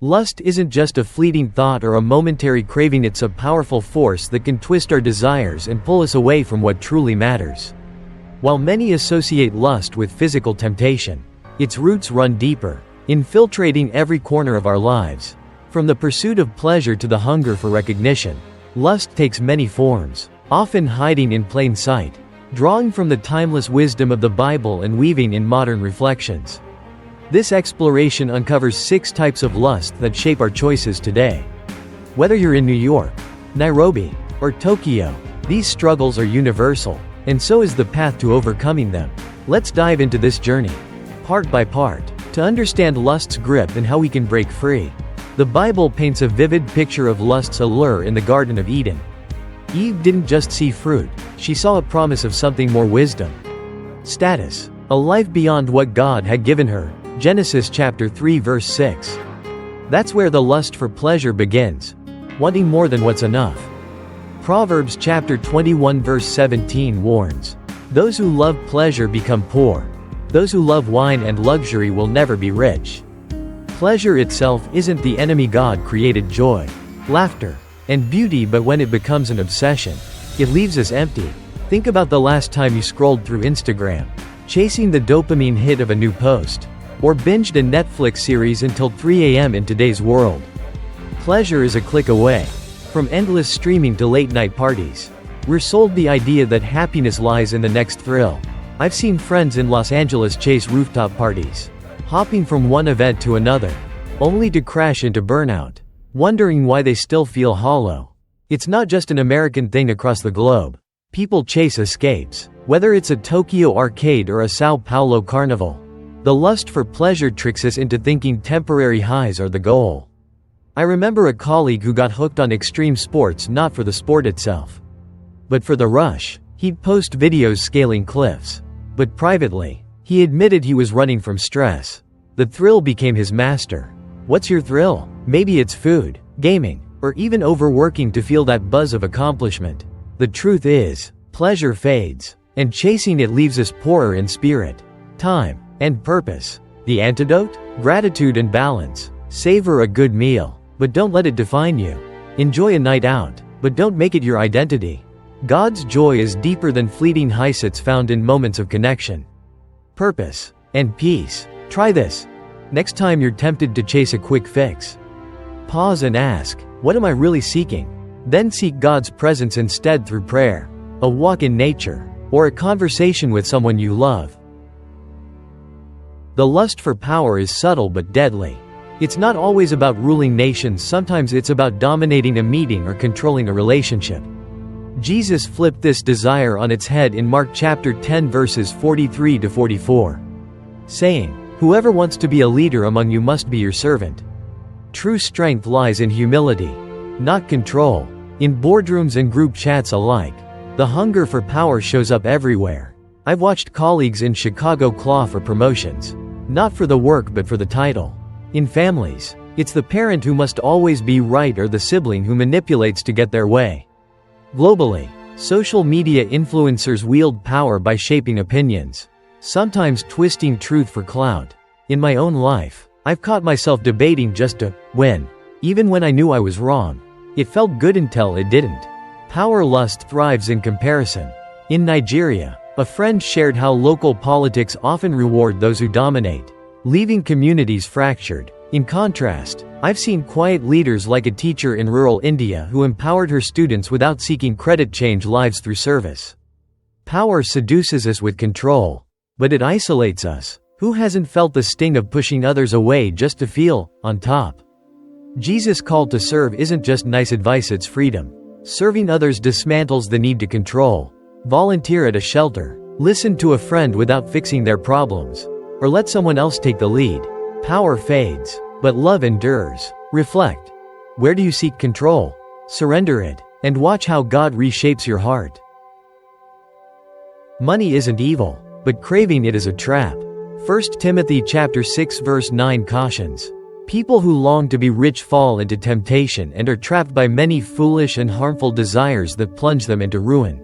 Lust isn't just a fleeting thought or a momentary craving, it's a powerful force that can twist our desires and pull us away from what truly matters. While many associate lust with physical temptation, its roots run deeper, infiltrating every corner of our lives. From the pursuit of pleasure to the hunger for recognition, lust takes many forms, often hiding in plain sight, drawing from the timeless wisdom of the Bible and weaving in modern reflections. This exploration uncovers 6 types of lust that shape our choices today. Whether you're in New York, Nairobi, or Tokyo, these struggles are universal, and so is the path to overcoming them. Let's dive into this journey, part by part, to understand lust's grip and how we can break free. The Bible paints a vivid picture of lust's allure in the Garden of Eden. Eve didn't just see fruit, she saw a promise of something more: wisdom, status, a life beyond what God had given her. Genesis chapter 3 verse 6. That's where the lust for pleasure begins, wanting more than what's enough. Proverbs chapter 21 verse 17 warns, "Those who love pleasure become poor. Those who love wine and luxury will never be rich." Pleasure itself isn't the enemy. God created joy, laughter, and beauty, but when it becomes an obsession, it leaves us empty. Think about the last time you scrolled through Instagram, chasing the dopamine hit of a new post, or binged a Netflix series until 3 a.m. in today's world. Pleasure is a click away. From endless streaming to late-night parties, we're sold the idea that happiness lies in the next thrill. I've seen friends in Los Angeles chase rooftop parties, hopping from one event to another, only to crash into burnout, wondering why they still feel hollow. It's not just an American thing. Across the globe, people chase escapes, whether it's a Tokyo arcade or a Sao Paulo carnival. The lust for pleasure tricks us into thinking temporary highs are the goal. I remember a colleague who got hooked on extreme sports, not for the sport itself, but for the rush. He'd post videos scaling cliffs, but privately, he admitted he was running from stress. The thrill became his master. What's your thrill? Maybe it's food, gaming, or even overworking to feel that buzz of accomplishment. The truth is, pleasure fades, and chasing it leaves us poorer in spirit, time, and purpose. The antidote? Gratitude and balance. Savor a good meal, but don't let it define you. Enjoy a night out, but don't make it your identity. God's joy is deeper than fleeting highs. It's found in moments of connection, purpose, and peace. Try this. Next time you're tempted to chase a quick fix, pause and ask, what am I really seeking? Then seek God's presence instead through prayer, a walk in nature, or a conversation with someone you love. The lust for power is subtle but deadly. It's not always about ruling nations. Sometimes it's about dominating a meeting or controlling a relationship. Jesus flipped this desire on its head in Mark chapter 10 verses 43 to 44, saying, "Whoever wants to be a leader among you must be your servant." True strength lies in humility, not control. In boardrooms and group chats alike, the hunger for power shows up everywhere. I've watched colleagues in Chicago claw for promotions, not for the work but for the title. In families, it's the parent who must always be right or the sibling who manipulates to get their way. Globally, social media influencers wield power by shaping opinions, sometimes twisting truth for clout. In my own life, I've caught myself debating just to win, even when I knew I was wrong. It felt good until it didn't. Power lust thrives in comparison. In Nigeria, a friend shared how local politics often reward those who dominate, leaving communities fractured. In contrast, I've seen quiet leaders like a teacher in rural India who empowered her students without seeking credit, change lives through service. Power seduces us with control, but it isolates us. Who hasn't felt the sting of pushing others away just to feel on top? Jesus' call to serve isn't just nice advice, it's freedom. Serving others dismantles the need to control. Volunteer at a shelter, listen to a friend without fixing their problems, or let someone else take the lead. Power fades, but love endures. Reflect. Where do you seek control? Surrender it, and watch how God reshapes your heart. Money isn't evil, but craving it is a trap. 1 Timothy chapter 6 verse 9 cautions, "People who long to be rich fall into temptation and are trapped by many foolish and harmful desires that plunge them into ruin."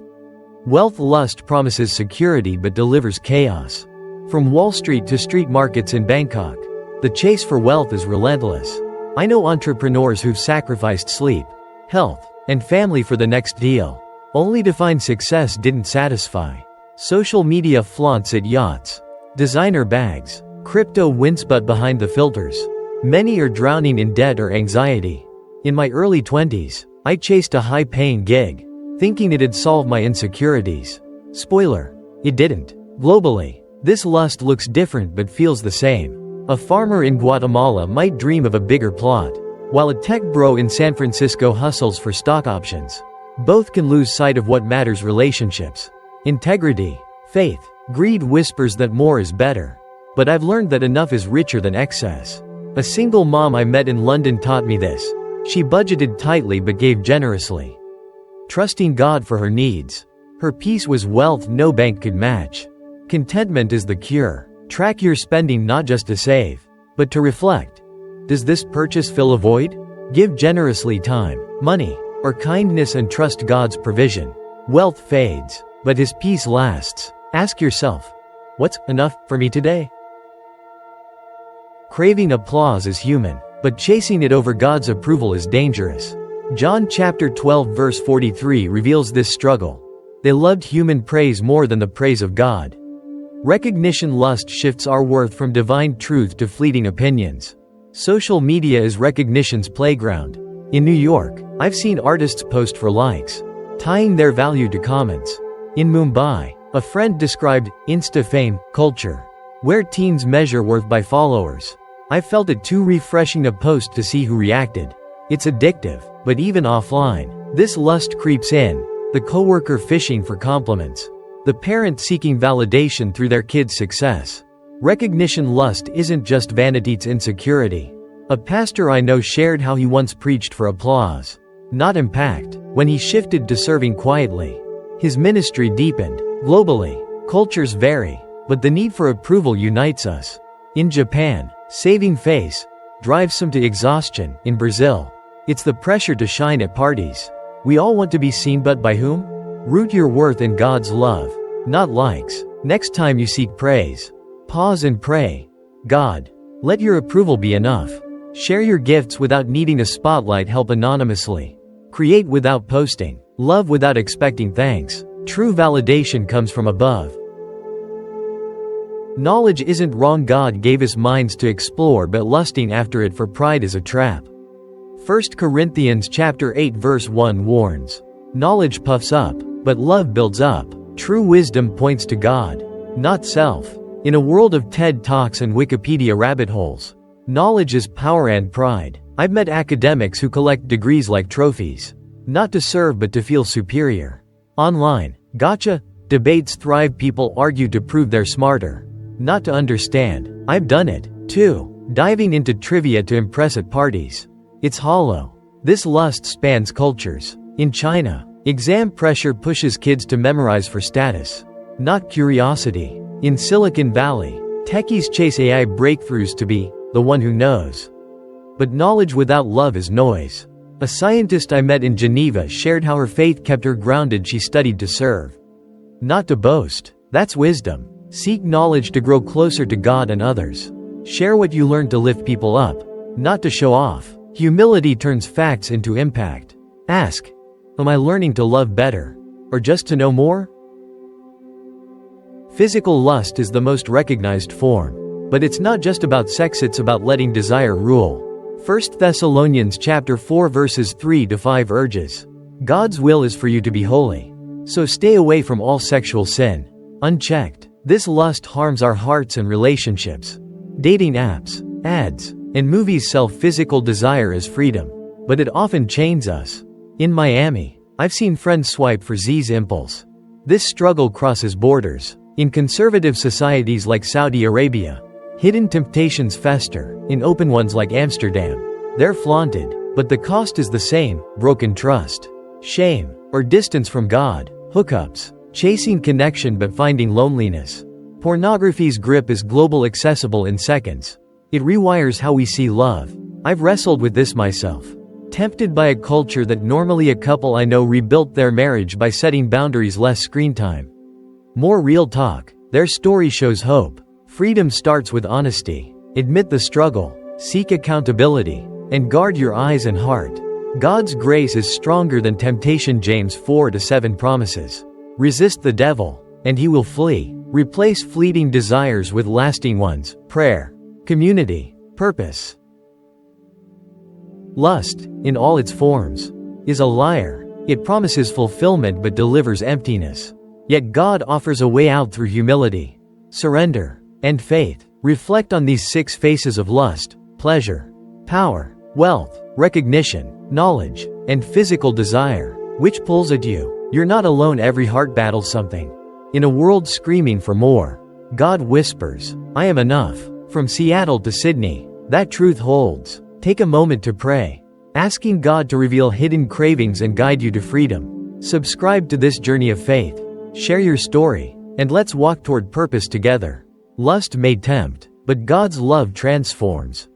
Wealth lust promises security but delivers chaos. From Wall Street to street markets in Bangkok, the chase for wealth is relentless. I know entrepreneurs who've sacrificed sleep, health, and family for the next deal, only to find success didn't satisfy. Social media flaunts at yachts, designer bags, crypto wins, but behind the filters, many are drowning in debt or anxiety. In my early 20s, I chased a high-paying gig, thinking it'd solve my insecurities. Spoiler, it didn't. Globally, this lust looks different but feels the same. A farmer in Guatemala might dream of a bigger plot, while a tech bro in San Francisco hustles for stock options. Both can lose sight of what matters: relationships, integrity, faith. Greed whispers that more is better. But I've learned that enough is richer than excess. A single mom I met in London taught me this. She budgeted tightly but gave generously, trusting God for her needs. Her peace was wealth no bank could match. Contentment is the cure. Track your spending not just to save, but to reflect. Does this purchase fill a void? Give generously time, money, or kindness and trust God's provision. Wealth fades, but His peace lasts. Ask yourself, what's enough for me today? Craving applause is human, but chasing it over God's approval is dangerous. John chapter 12 verse 43 reveals this struggle. They loved human praise more than the praise of God. Recognition lust shifts our worth from divine truth to fleeting opinions. Social media is recognition's playground. In New York, I've seen artists post for likes, tying their value to comments. In Mumbai, a friend described Insta fame culture, where teens measure worth by followers. I felt it too refreshing to post to see who reacted. It's addictive, but even offline, this lust creeps in. The coworker fishing for compliments, the parent seeking validation through their kid's success. Recognition lust isn't just vanity, it's insecurity. A pastor I know shared how he once preached for applause, not impact. When he shifted to serving quietly, his ministry deepened. Globally, cultures vary, but the need for approval unites us. In Japan, saving face drives some to exhaustion. In Brazil, it's the pressure to shine at parties. We all want to be seen, but by whom? Root your worth in God's love, not likes. Next time you seek praise, pause and pray. God, let your approval be enough. Share your gifts without needing a spotlight. Help anonymously. Create without posting. Love without expecting thanks. True validation comes from above. Knowledge isn't wrong. God gave us minds to explore, but lusting after it for pride is a trap. 1 Corinthians chapter 8 verse 1 warns, knowledge puffs up, but love builds up. True wisdom points to God, not self. In a world of TED Talks and Wikipedia rabbit holes, knowledge is power and pride. I've met academics who collect degrees like trophies, not to serve but to feel superior. Online, gotcha debates thrive. People argue to prove they're smarter, not to understand. I've done it, too, diving into trivia to impress at parties. It's hollow. This lust spans cultures. In China, exam pressure pushes kids to memorize for status, not curiosity. In Silicon Valley, techies chase AI breakthroughs to be the one who knows. But knowledge without love is noise. A scientist I met in Geneva shared how her faith kept her grounded. She studied to serve, not to boast. That's wisdom. Seek knowledge to grow closer to God and others. Share what you learn to lift people up, not to show off. Humility turns facts into impact. Ask, am I learning to love better, or just to know more? Physical lust is the most recognized form, but it's not just about sex, it's about letting desire rule. 1 Thessalonians chapter 4 verses 3 to 5 urges, God's will is for you to be holy. So stay away from all sexual sin, unchecked. This lust harms our hearts and relationships. Dating apps, ads, and movies sell physical desire as freedom, but it often chains us. In Miami, I've seen friends swipe for Z's impulse. This struggle crosses borders. In conservative societies like Saudi Arabia, hidden temptations fester. In open ones like Amsterdam, they're flaunted, but the cost is the same: broken trust, shame, or distance from God. Hookups, chasing connection but finding loneliness. Pornography's grip is global, accessible in seconds. It rewires how we see love. I've wrestled with this myself. Tempted by a culture that normally a couple I know rebuilt their marriage by setting boundaries: less screen time, more real talk. Their story shows hope. Freedom starts with honesty. Admit the struggle. Seek accountability. and guard your eyes and heart. God's grace is stronger than temptation. James 4-7 promises. Resist the devil, and he will flee. Replace fleeting desires with lasting ones: prayer, community, purpose. Lust, in all its forms, is a liar. It promises fulfillment but delivers emptiness. Yet God offers a way out through humility, surrender, and faith. Reflect on these 6 faces of lust: pleasure, power, wealth, recognition, knowledge, and physical desire. Which pulls at you? You're not alone. Every heart battles something. In a world screaming for more, God whispers, "I am enough." From Seattle to Sydney, that truth holds. Take a moment to pray, asking God to reveal hidden cravings and guide you to freedom. Subscribe to this journey of faith. Share your story, and let's walk toward purpose together. Lust may tempt, but God's love transforms.